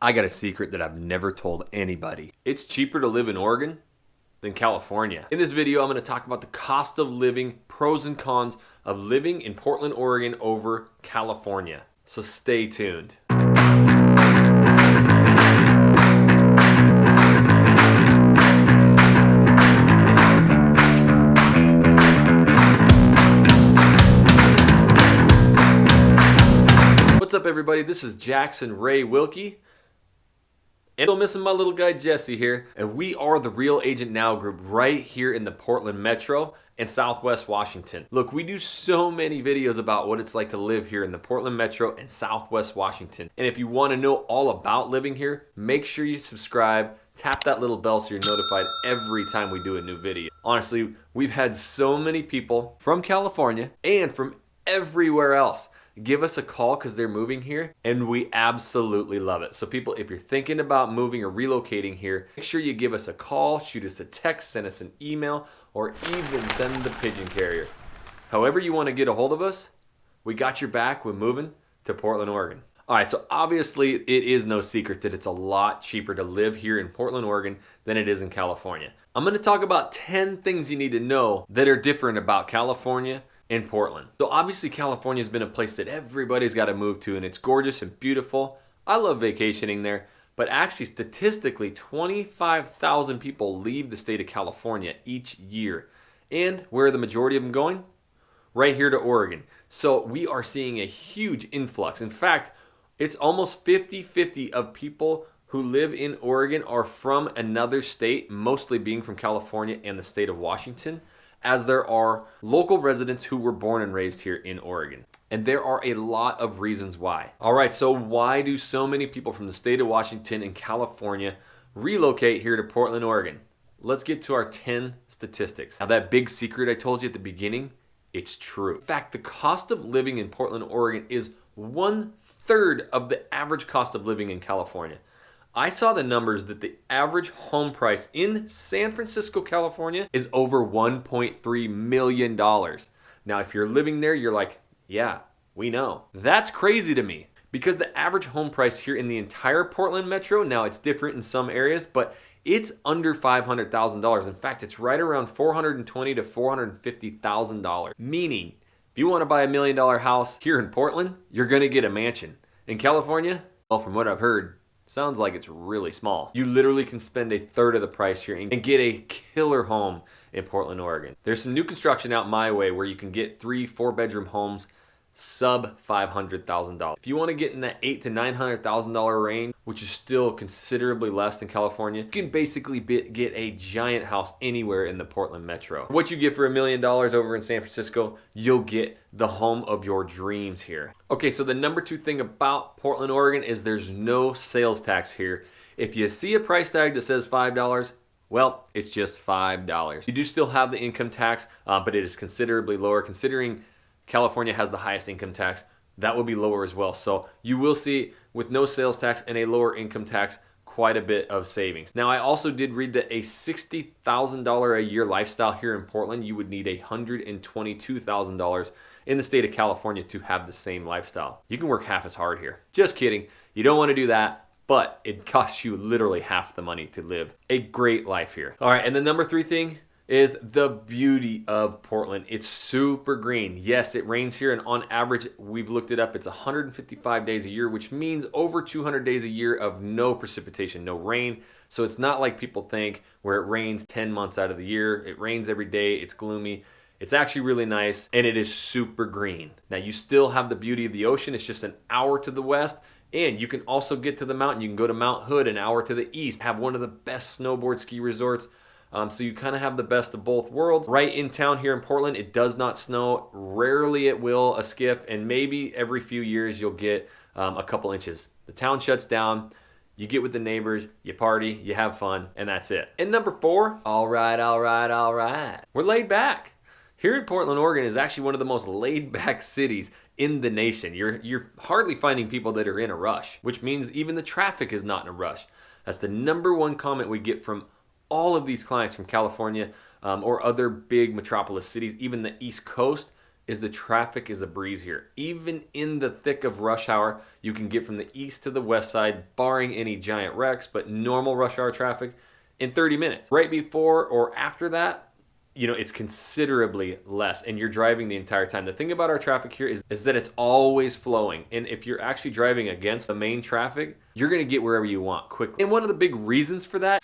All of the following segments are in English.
I got a secret that I've never told anybody. It's cheaper to live in Oregon than California. In this video, I'm going to talk about the cost of living, pros and cons of living in Portland, Oregon over California. So stay tuned. What's up, everybody? This is Jackson Ray Wilkey. And still missing my little guy Jesse here, and we are the Real Agent Now group right here in the Portland Metro and Southwest Washington. Look, we do so many videos about what it's like to live here in the Portland Metro and Southwest Washington. And if you want to know all about living here, make sure you subscribe, tap that little bell so you're notified every time we do a new video. Honestly, we've had so many people from California and from everywhere else give us a call because they're moving here, and we absolutely love it. So people, if you're thinking about moving or relocating here, make sure you give us a call, shoot us a text, send us an email, or even send the pigeon carrier. However you want to get a hold of us, we got your back when moving to Portland, Oregon. All right, so obviously it is no secret that it's a lot cheaper to live here in Portland, Oregon than it is in California. I'm going to talk about 10 things you need to know that are different about California in Portland. So obviously California has been a place that everybody's got to move to, and it's gorgeous and beautiful. I love vacationing there, but actually statistically 25,000 people leave the state of California each year. And where are the majority of them going? Right here to Oregon. So we are seeing a huge influx. In fact, it's almost 50-50 of people who live in Oregon are from another state, mostly being from California and the state of Washington, as there are local residents who were born and raised here in Oregon. And there are a lot of reasons why. All right, so why do so many people from the state of Washington and California relocate here to Portland, Oregon? Let's get to our 10 statistics. Now, that big secret I told you at the beginning, it's true. In fact, the cost of living in Portland, Oregon is 1/3 of the average cost of living in California. I saw the numbers that the average home price in San Francisco, California is over $1.3 million. Now, if you're living there, you're like, yeah, we know. That's crazy to me because the average home price here in the entire Portland Metro, now it's different in some areas, but it's under $500,000. In fact, it's right around $420,000 to $450,000. Meaning, if you want to buy $1 million house here in Portland, you're going to get a mansion. In California, well, from what I've heard, sounds like it's really small. You literally can spend 1/3 of the price here and get a killer home in Portland, Oregon. There's some new construction out my way where you can get 3-4 bedroom homes sub $500,000. If you want to get in that $800,000 to $900,000 range, which is still considerably less than California, you can basically get a giant house anywhere in the Portland Metro. What you get for $1 million over in San Francisco, you'll get the home of your dreams here. Okay, so the number 2 thing about Portland, Oregon is there's no sales tax here. If you see a price tag that says $5, well, it's just $5. You do still have the income tax, but it is considerably lower considering California has the highest income tax. That will be lower as well. So you will see with no sales tax and a lower income tax, quite a bit of savings. Now, I also did read that a $60,000 a year lifestyle here in Portland, you would need $122,000 in the state of California to have the same lifestyle. You can work half as hard here. Just kidding. You don't want to do that, but it costs you literally half the money to live a great life here. All right, and the number 3 thing is the beauty of Portland. It's super green. Yes, it rains here, and on average, we've looked it up, it's 155 days a year, which means over 200 days a year of no precipitation, no rain. So it's not like people think where it rains 10 months out of the year. It rains every day, it's gloomy. It's actually really nice, and it is super green. Now, you still have the beauty of the ocean. It's just an hour to the west, and you can also get to the mountain. You can go to Mount Hood an hour to the east, have one of the best snowboard ski resorts. So you kind of have the best of both worlds. Right in town here in Portland, it does not snow. Rarely it will, a skiff, and maybe every few years you'll get a couple inches. The town shuts down, you get with the neighbors, you party, you have fun, and that's it. And number 4, all right. We're laid back. Here in Portland, Oregon is actually one of the most laid back cities in the nation. You're hardly finding people that are in a rush, which means even the traffic is not in a rush. That's the number 1 comment we get from all of these clients from California or other big metropolis cities, even the East Coast. is the traffic is a breeze here. Even in the thick of rush hour, you can get from the east to the west side, barring any giant wrecks, but normal rush hour traffic in 30 minutes. Right before or after that, it's considerably less, and you're driving the entire time. The thing about our traffic here is that it's always flowing, and if you're actually driving against the main traffic, you're gonna get wherever you want quickly. And one of the big reasons for that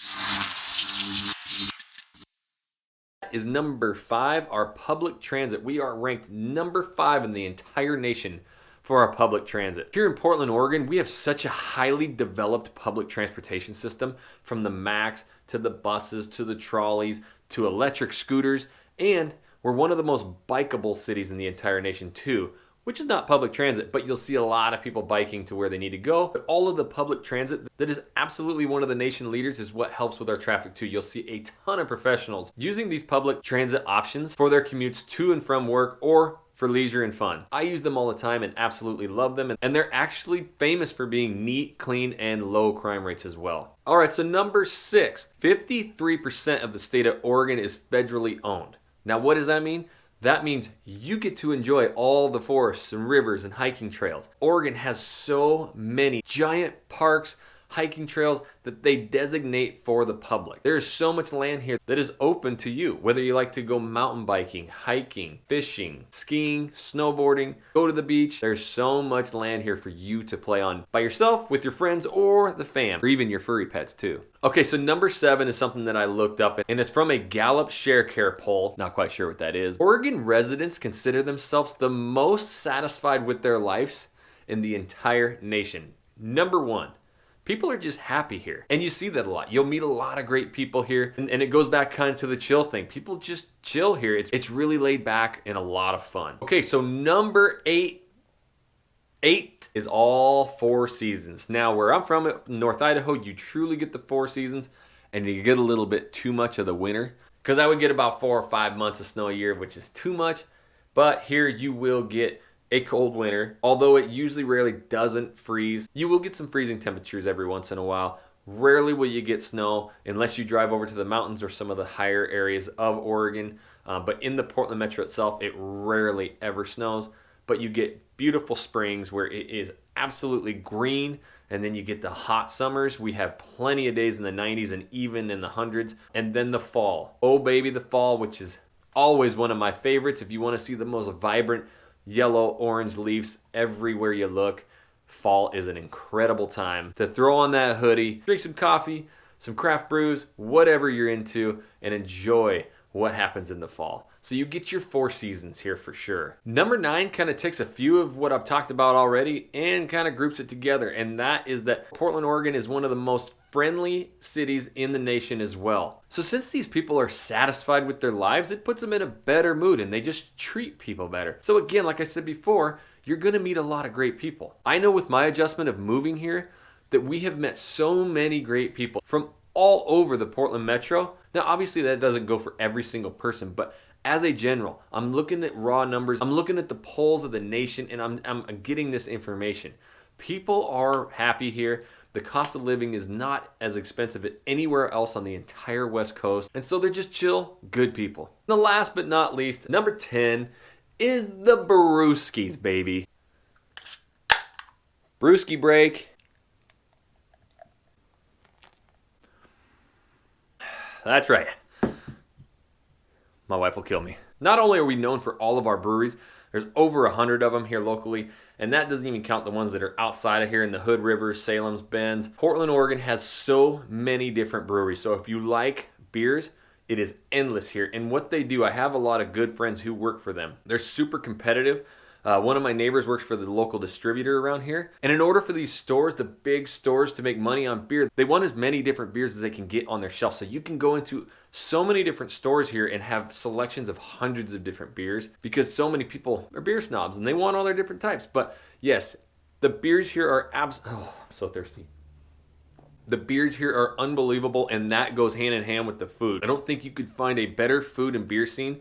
is number 5, our public transit. We are ranked number 5 in the entire nation for our public transit. Here in Portland, Oregon, we have such a highly developed public transportation system, from the Max to the buses to the trolleys to electric scooters, and we're one of the most bikeable cities in the entire nation too, which is not public transit, but you'll see a lot of people biking to where they need to go. But all of the public transit that is absolutely one of the nation leaders is what helps with our traffic too. You'll see a ton of professionals using these public transit options for their commutes to and from work or for leisure and fun. I use them all the time and absolutely love them, and they're actually famous for being neat, clean, and low crime rates as well. All right, so number 6, 53% of the state of Oregon is federally owned. Now, what does that mean? That means you get to enjoy all the forests and rivers and hiking trails. Oregon has so many giant parks, hiking trails that they designate for the public. There's so much land here that is open to you, whether you like to go mountain biking, hiking, fishing, skiing, snowboarding, go to the beach. There's so much land here for you to play on by yourself, with your friends, or the fam, or even your furry pets too. Okay, so number 7 is something that I looked up, and it's from a Gallup ShareCare poll. Not quite sure what that is. Oregon residents consider themselves the most satisfied with their lives in the entire nation. Number 1. People are just happy here. And you see that a lot. You'll meet a lot of great people here. And it goes back kind of to the chill thing. People just chill here. It's really laid back and a lot of fun. Okay, so number 8 is all 4 seasons. Now, where I'm from, North Idaho, you truly get the 4 seasons, and you get a little bit too much of the winter. Because I would get about 4 or 5 months of snow a year, which is too much. But here you will get a cold winter, although it usually rarely doesn't freeze. You will get some freezing temperatures every once in a while. Rarely will you get snow unless you drive over to the mountains or some of the higher areas of Oregon. But in the Portland metro itself, it rarely ever snows. But you get beautiful springs where it is absolutely green, and then you get the hot summers. We have plenty of days in the 90s and even in the hundreds. And then the fall. Oh baby, the fall, which is always one of my favorites. If you want to see the most vibrant yellow, orange leaves everywhere you look, fall is an incredible time to throw on that hoodie, drink some coffee, some craft brews, whatever you're into, and enjoy what happens in the fall. So you get your 4 seasons here for sure. Number 9 kind of takes a few of what I've talked about already and kind of groups it together, and that is that Portland, Oregon is one of the most friendly cities in the nation as well. So since these people are satisfied with their lives, it puts them in a better mood, and they just treat people better. So again, like I said before, you're gonna meet a lot of great people. I know with my adjustment of moving here that we have met so many great people from all over the Portland metro. Now, obviously that doesn't go for every single person, but as a general, I'm looking at raw numbers, I'm looking at the polls of the nation, and I'm getting this information. People are happy here. The cost of living is not as expensive as anywhere else on the entire West Coast, and so they're just chill, good people. The last but not least, number 10 is the brewskis, baby. Brewski break. That's right. My wife will kill me. Not only are we known for all of our breweries, there's over 100 of them here locally, and that doesn't even count the ones that are outside of here in the Hood River, Salem's Bends. Portland, Oregon has so many different breweries, so if you like beers, it is endless here. And what they do, I have a lot of good friends who work for them. They're super competitive. One of my neighbors works for the local distributor around here. And in order for these stores, the big stores, to make money on beer, they want as many different beers as they can get on their shelf. So you can go into so many different stores here and have selections of hundreds of different beers because so many people are beer snobs and they want all their different types. But yes, the beers here are oh, I'm so thirsty. The beers here are unbelievable, and that goes hand in hand with the food. I don't think you could find a better food and beer scene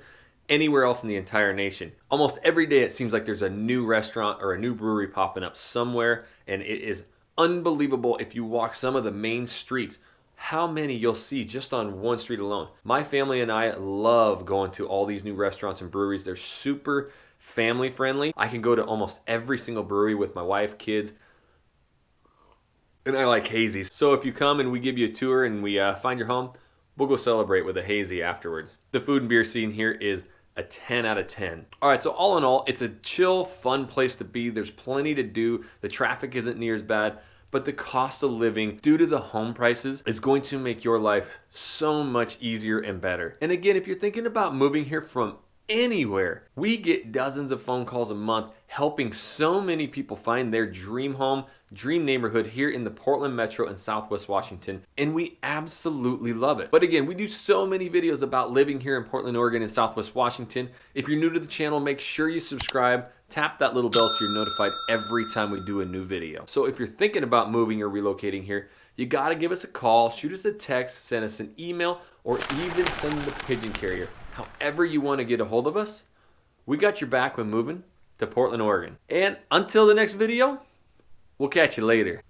anywhere else in the entire nation. Almost every day it seems like there's a new restaurant or a new brewery popping up somewhere, and it is unbelievable if you walk some of the main streets how many you'll see just on one street alone. My family and I love going to all these new restaurants and breweries. They're super family friendly. I can go to almost every single brewery with my wife, kids, and I like hazies. So if you come and we give you a tour and we find your home, we'll go celebrate with a hazy afterwards. The food and beer scene here is a 10 out of 10. All right, so all in all, it's a chill, fun place to be. There's plenty to do. The traffic isn't near as bad, but the cost of living due to the home prices is going to make your life so much easier and better. And again, if you're thinking about moving here from anywhere, we get dozens of phone calls a month helping so many people find their dream home, dream neighborhood here in the Portland Metro and Southwest Washington, and we absolutely love it. But again, we do so many videos about living here in Portland, Oregon and Southwest Washington. If you're new to the channel, make sure you subscribe, tap that little bell so you're notified every time we do a new video. So if you're thinking about moving or relocating here, you gotta give us a call, shoot us a text, send us an email, or even send the pigeon carrier. However you want to get a hold of us, we got your back when moving to Portland, Oregon. And until the next video, we'll catch you later.